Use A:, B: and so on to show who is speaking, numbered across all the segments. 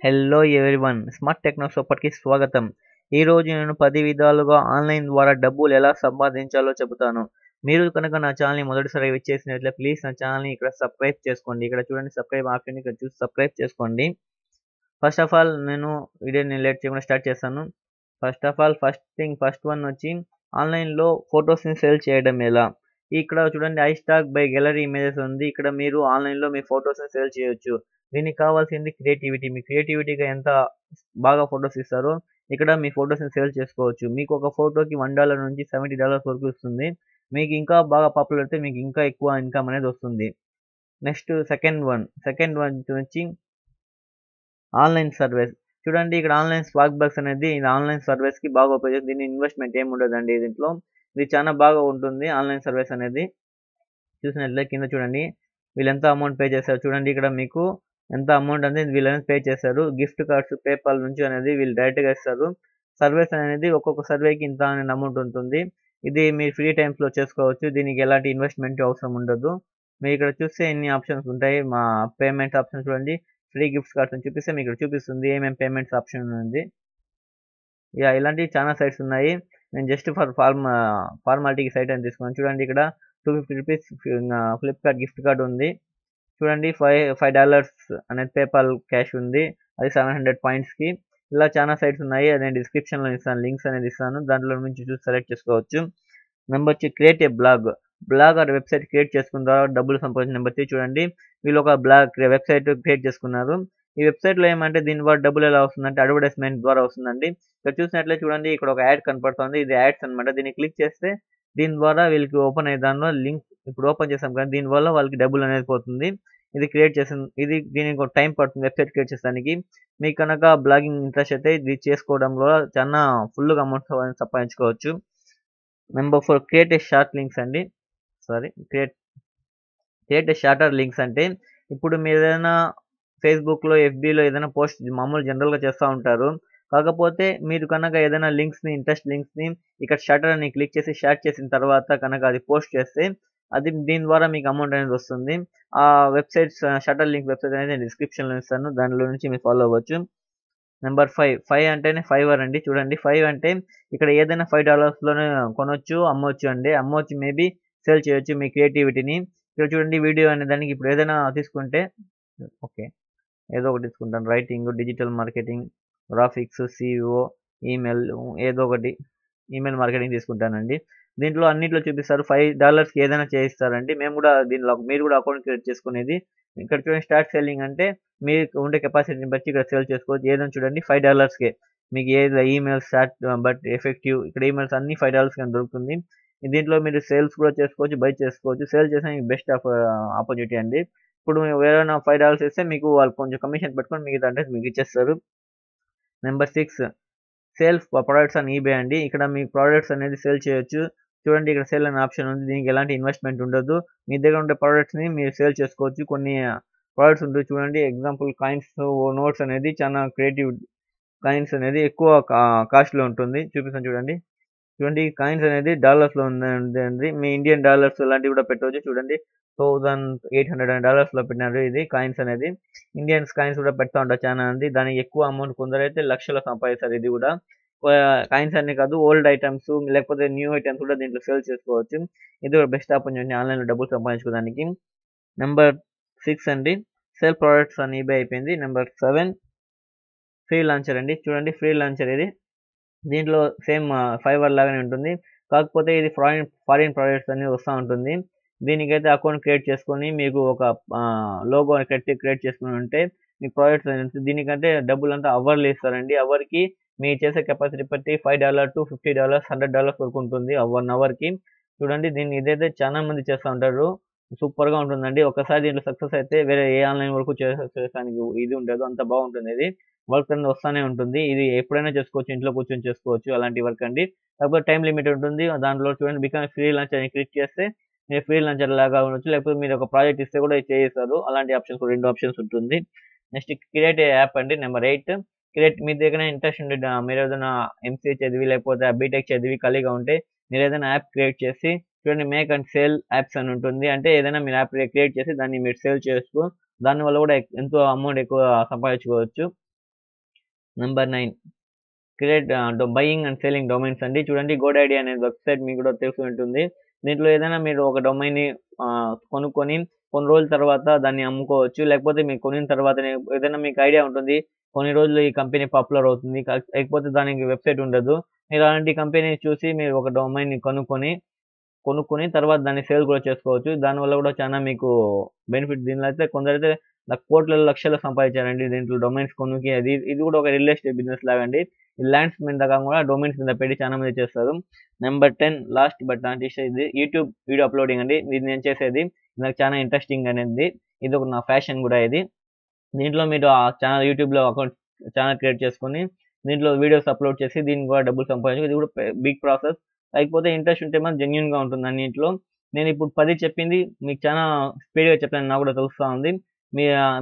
A: Hello everyone, smart techno సూపర్కి స్వాగతం. ఈ రోజు నేను 10 విధాలుగా ఆన్లైన్ ద్వారా డబ్బులు ఎలా సంపాదించాలో చెబుతాను. మీరు కనుక నా ఛానల్ని మొదటిసారి విచ్చేసినట్లయితే ప్లీజ్ నా ఛానల్ని ఇక్కడ సబ్స్క్రైబ్ చేసుకోండి. ఇక్కడ చూడండి సబ్స్క్రైబ్ ఆప్షన్, ఇక్కడ చూసి సబ్స్క్రైబ్ చేసుకోండి. ఫస్ట్ ఆఫ్ ఆల్ నేను వీడియోని లేట్ చేయకుండా స్టార్ట్ చేస్తాను. ఫస్ట్ వన్ వచ్చి ఆన్లైన్లో ఫొటోస్ని సేల్ చేయడం ఎలా. ఇక్కడ చూడండి ఐస్టాక్ బై గ్యాలరీ ఇమేజెస్ ఉంది. ఇక్కడ మీరు ఆన్లైన్లో మీ ఫొటోస్ని సేల్ చేయొచ్చు. దీనికి కావాల్సింది క్రియేటివిటీ. మీ క్రియేటివిటీగా ఎంత బాగా ఫొటోస్ ఇస్తారో ఇక్కడ మీ ఫొటోస్ని సేల్ చేసుకోవచ్చు. మీకు ఒక ఫోటోకి $1 నుంచి $70 వరకు ఇస్తుంది. మీకు ఇంకా బాగా పాపులర్ అయితే మీకు ఇంకా ఎక్కువ ఇన్కమ్ అనేది వస్తుంది. నెక్స్ట్ సెకండ్ వన్ వచ్చి ఆన్లైన్ సర్వీస్. చూడండి ఇక్కడ ఆన్లైన్ స్పార్క్ బగ్స్ అనేది ఇది ఆన్లైన్ సర్వీస్కి బాగా ఉపయోగపడుతుంది. దీని ఇన్వెస్ట్మెంట్ ఏమి ఉండదండి దీంట్లో. ఇది చాలా బాగా ఉంటుంది ఆన్లైన్ సర్వీస్ అనేది. చూసినట్లయితే కింద చూడండి వీళ్ళు ఎంత అమౌంట్ పే చేశారు. చూడండి ఇక్కడ మీకు ఎంత అమౌంట్ అనేది వీళ్ళని పే చేశారు. గిఫ్ట్ కార్డ్స్ పేపాల్ నుంచి అనేది వీళ్ళు డైరెక్ట్గా ఇస్తారు. సర్వీస్ అనేది ఒక్కొక్క సర్వేకి ఇంత అనే అమౌంట్ ఉంటుంది. ఇది మీరు ఫ్రీ టైమ్స్లో చేసుకోవచ్చు. దీనికి ఎలాంటి ఇన్వెస్ట్మెంట్ అవసరం ఉండదు. మీరు ఇక్కడ చూస్తే ఎన్ని ఆప్షన్స్ ఉంటాయి. మా పేమెంట్ ఆప్షన్ చూడండి, ఫ్రీ గిఫ్ట్ కార్డ్స్ అని చూపిస్తే మీకు ఇక్కడ చూపిస్తుంది ఏమేమి పేమెంట్స్ ఆప్షన్ ఉంది. ఇలాంటివి చాలా సైట్స్ ఉన్నాయి. నేను జస్ట్ ఫార్మాలిటీకి సైట్ అని తీసుకున్నాను. చూడండి ఇక్కడ ₹250 ఫ్లిప్కార్ట్ గిఫ్ట్ కార్డ్ ఉంది. చూడండి $5 అనేది పేపాల్ క్యాష్ ఉంది. అది 700 పాయింట్స్కి. ఇలా చాలా సైట్స్ ఉన్నాయి. అది నేను డిస్క్రిప్షన్లో ఇస్తాను, లింక్స్ అనేది ఇస్తాను. దాంట్లో నుంచి చూసి సెలెక్ట్ చేసుకోవచ్చు. నెంబర్ వచ్చి create a blog or website create చేసుకున్న తర్వాత డబ్బులు సంపాదించిన. నెంబర్ 3 చూడండి వీళ్ళు ఒక వెబ్సైట్ క్రియేట్ చేసుకున్నారు. ఈ వెబ్సైట్లో ఏమంటే దీని ద్వారా డబ్బులు ఎలా వస్తుందంటే అడ్వర్టైజ్మెంట్ ద్వారా వస్తుందండి. ఇక్కడ చూసినట్లయితే చూడండి ఇక్కడ ఒక యాడ్ కనపడుతుంది. ఇది యాడ్స్ అనమాట. దీన్ని క్లిక్ చేస్తే దీని ద్వారా వీళ్ళకి ఓపెన్ అయ్యే దానిలో లింక్ ఇప్పుడు ఓపెన్ చేసాం కానీ దీనివల్ల వాళ్ళకి డబ్బులు అనేది పోతుంది. దీనికి ఒక టైం పడుతుంది వెబ్సైట్ క్రియేట్ చేసడానికి. మీకు కనుక బ్లాగింగ్ ఇంట్రెస్ట్ అయితే ఇది చేసుకోవడంలో చాలా ఫుల్గా అమౌంట్ సంపాదించుకోవచ్చు. Number 4 create a shorter links అంటే ఇప్పుడు మీరు ఏదైనా ఫేస్బుక్లో ఎఫ్బీలో ఏదైనా పోస్ట్ మామూలు జనరల్గా చేస్తూ ఉంటారు. కాకపోతే మీరు కనుక ఏదైనా ఇంట్రెస్ట్ లింక్స్ని ఇక్కడ షటర్ అని క్లిక్ చేసి షార్ట్ చేసిన తర్వాత కనుక అది పోస్ట్ చేస్తే దీని ద్వారా మీకు అమౌంట్ అనేది వస్తుంది. ఆ వెబ్సైట్స్ షటర్ లింక్ వెబ్సైట్ అనేది నేను డిస్క్రిప్షన్లో ఇస్తాను. దానిలో నుంచి మీరు ఫాలో అవ్వచ్చు. నెంబర్ 5 అంటేనే ఫైవర్ అండి. చూడండి 5 అంటే ఇక్కడ ఏదైనా $5లోనే కొనొచ్చు, అమ్మొచ్చు అండి. అమ్మొచ్చు మేబీ సేల్ చేయొచ్చు మీ క్రియేటివిటీని. ఇక్కడ చూడండి వీడియో అనే దానికి ఇప్పుడు ఏదైనా తీసుకుంటే ఓకే ఏదో ఒకటి తీసుకుంటాను. Writing, digital marketing, graphics, CEO, email ఏదో ఒకటి ఈమెయిల్ మార్కెటింగ్ తీసుకుంటానండి. దీంట్లో అన్నింటిలో చూపిస్తారు $5కి ఏదైనా చేయిస్తారండి. మీరు కూడా అకౌంట్ క్రియేట్ చేసుకునేది. ఇక్కడ చూడండి స్టార్ట్ సెల్లింగ్ అంటే మీకు ఉండే కెపాసిటీని బట్టి ఇక్కడ సేల్ చేసుకోవచ్చు. ఏదైనా చూడండి $5కే మీకు ఏది ఈమెయిల్ స్టార్ట్ బట్ ఎఫెక్టివ్ ఇక్కడ ఈమెయిల్స్ అన్ని $5 దొరుకుతుంది. దీంట్లో మీరు సేల్స్ కూడా చేసుకోవచ్చు, బై చేసుకోవచ్చు. సేల్ చేసిన బెస్ట్ ఆపర్చునిటీ అండి. ఇప్పుడు ఎవరైనా $5 ఇస్తే మీకు వాళ్ళు కొంచెం కమిషన్ పెట్టుకొని మిగతా అంటే మీకు ఇచ్చేస్తారు. Number 6 sale products on eBay అండి. ఇక్కడ మీ ప్రొడక్ట్స్ అనేది సేల్ చేయొచ్చు. చూడండి ఇక్కడ సేల్ అనే ఆప్షన్ ఉంది. దీనికి ఎలాంటి ఇన్వెస్ట్మెంట్ ఉండదు. మీ దగ్గర ఉండే ప్రొడక్ట్స్ని మీరు సేల్ చేసుకోవచ్చు. కొన్ని ప్రొడక్ట్స్ ఉంటాయి చూడండి. ఎగ్జాంపుల్ కాయిన్స్, నోట్స్ అనేది చాలా క్రియేటివ్ కాయిన్స్ అనేది ఎక్కువ కాస్ట్లో ఉంటుంది. చూపిస్తాను చూడండి. కాయిన్స్ అనేది డాలర్స్లో ఉందండి. మీ ఇండియన్ డాలర్స్ లాంటివి కూడా పెట్టవచ్చు. చూడండి $1,800 పెట్టినారు. ఇది కాయిన్స్ అనేది ఇండియన్స్ కాయిన్స్ కూడా పెడతా ఉంటారు చాలా మంది. దానికి ఎక్కువ అమౌంట్ కొందరైతే లక్షలు సంపాదిస్తారు. ఇది కూడా కాయిన్స్ అనే కాదు, ఓల్డ్ ఐటమ్స్ లేకపోతే న్యూ ఐటమ్స్ కూడా దీంట్లో సేల్ చేసుకోవచ్చు. ఇది కూడా బెస్ట్ ఆపర్చునిటీ ఆన్లైన్లో డబ్బులు సంపాదించుకోవడానికి. నెంబర్ 6 అండి సేల్ ప్రొడక్ట్స్ అని ఈబే అయిపోయింది. నెంబర్ 7 ఫ్రీ లాంచర్ అండి. చూడండి ఫ్రీ లాంచర్ ఇది. దీంట్లో సేమ్ ఫైవర్ లాగానే ఉంటుంది. కాకపోతే ఇది ఫారిన్ ప్రొడక్ట్స్ అనేది వస్తూ ఉంటుంది. దీనికైతే అకౌంట్ క్రియేట్ చేసుకొని మీకు ఒక లోగో క్రియేట్ చేసుకుని ఉంటే మీ ప్రొడక్ట్స్ దీనికంటే డబ్బులంతా అవర్లు ఇస్తారండి. అవర్కి మీరు చేసే కెపాసిటీ బట్టి $5 to $50, $100 వరకు ఉంటుంది 1 అవర్కి. చూడండి ఇదైతే చాలా మంది చేస్తూ ఉంటారు. సూపర్గా ఉంటుందండి. ఒకసారి దీంట్లో సక్సెస్ అయితే వేరే ఏ ఆన్లైన్ వరకు చేసానికి ఇది ఉండదు. అంత బాగుంటుంది. ఇది వర్క్ అనేది వస్తూనే ఉంటుంది. ఇది ఎప్పుడైనా చేసుకోవచ్చు, ఇంట్లో కూర్చొని చేసుకోవచ్చు అలాంటి వర్క్ అండి. కాకపోతే టైం లిమిట్ ఉంటుంది. దాంట్లో చూడండి బికమ్ ఫ్రీ లాంచర్ అని క్లిక్ చేస్తే మీరు ఫ్రీ లాంచర్ లాగా ఉండొచ్చు. లేకపోతే మీరు ఒక ప్రాజెక్ట్ ఇస్తే కూడా చేస్తారు. అలాంటి ఆప్షన్స్ 2 ఆప్షన్స్ ఉంటుంది. నెక్స్ట్ క్రియేట్ యాప్ అండి. నెంబర్ 8 మీ దగ్గర ఇంట్రెస్ట్ ఉండే మీరు ఏదైనా ఎంసీఏ చదివి లేకపోతే బీటెక్ చదివి ఖాళీగా ఉంటే మీరు ఏదైనా యాప్ క్రియేట్ చేసి చూడండి మేక్ అండ్ సేల్ యాప్స్ అని ఉంటుంది. అంటే ఏదైనా మీరు యాప్ క్రియేట్ చేసి దాన్ని మీరు సేల్ చేసుకో దానివల్ల కూడా ఎంతో అమౌంట్ ఎక్కువ సంపాదించుకోవచ్చు. Number 9 create buying and selling domains అండి. చూడండి గోడైడీ అనే వెబ్సైట్ మీకు కూడా తెలిసి ఉంటుంది. దీంట్లో ఏదైనా మీరు ఒక డొమైన్ని కొనుక్కొని కొన్ని రోజుల తర్వాత దాన్ని అమ్ముకోవచ్చు. లేకపోతే మీరు కొనిన తర్వాతనే ఏదైనా మీకు ఐడియా ఉంటుంది. కొన్ని రోజులు ఈ కంపెనీ పాపులర్ అవుతుంది. లేకపోతే దానికి వెబ్సైట్ ఉండదు. మీరు అలాంటి కంపెనీ చూసి మీరు ఒక డొమైన్‌ని కొనుక్కొని తర్వాత దాన్ని సేల్ కూడా చేసుకోవచ్చు. దానివల్ల కూడా చాలా మీకు బెనిఫిట్. దీనిలో అయితే కొందరైతే కోట్లలో, లక్షల్లో సంపాదించారండి. దీంట్లో డొమైన్స్ కొనుక్కి ఇది కూడా ఒక రియల్ ఎస్టేట్ బిజినెస్ లాగండి. ఈ ల్యాండ్స్ మీద కాకుండా డొమైన్స్ మీద పెట్టి చాలా మంది చేస్తారు. Number 10 last but not least ఇది యూట్యూబ్ వీడియో అప్లోడింగ్ అండి. ఇది నేను చేసేది. నాకు చాలా ఇంట్రెస్టింగ్ అనేది. ఇది ఒక నా ఫ్యాషన్ కూడా ఇది. దీంట్లో మీరు ఆ ఛానల్ యూట్యూబ్‌లో ఛానల్ క్రియేట్ చేసుకొని దీంట్లో వీడియోస్ అప్లోడ్ చేసి దీనికి కూడా డబ్బులు సంపాదించు. ఇది కూడా బిగ్ ప్రాసెస్. కాకపోతే ఇంట్రెస్ట్ ఉంటే మాత్రం జెన్యూన్‌గా ఉంటుంది అన్నిట్లో. నేను ఇప్పుడు 10 చెప్పింది మీకు చాలా స్పీడ్‌గా చెప్పాను నాకు కూడా తెలుస్తా ఉంది.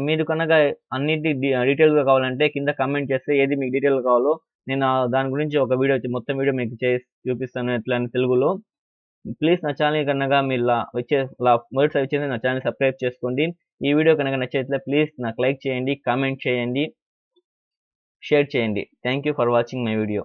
A: మీరు కనుక అన్నిటి డీటెయిల్‌గా కావాలంటే కింద కామెంట్ చేస్తే ఏది మీకు డీటెయిల్‌గా కావాలో నేను దాని గురించి ఒక వీడియో మొత్తం వీడియో మీకు చేసి చూపిస్తాను ఎట్లా అని తెలుగులో. ప్లీజ్ నా ఛానల్ కనుక మీరు మొదటిసారి వచ్చేసి నా ఛానల్ సబ్స్క్రైబ్ చేసుకోండి. ఈ వీడియో కనుక నచ్చితే ప్లీజ్ నాకు లైక్ చేయండి, కామెంట్ చేయండి, షేర్ చేయండి. Thank you for watching my video.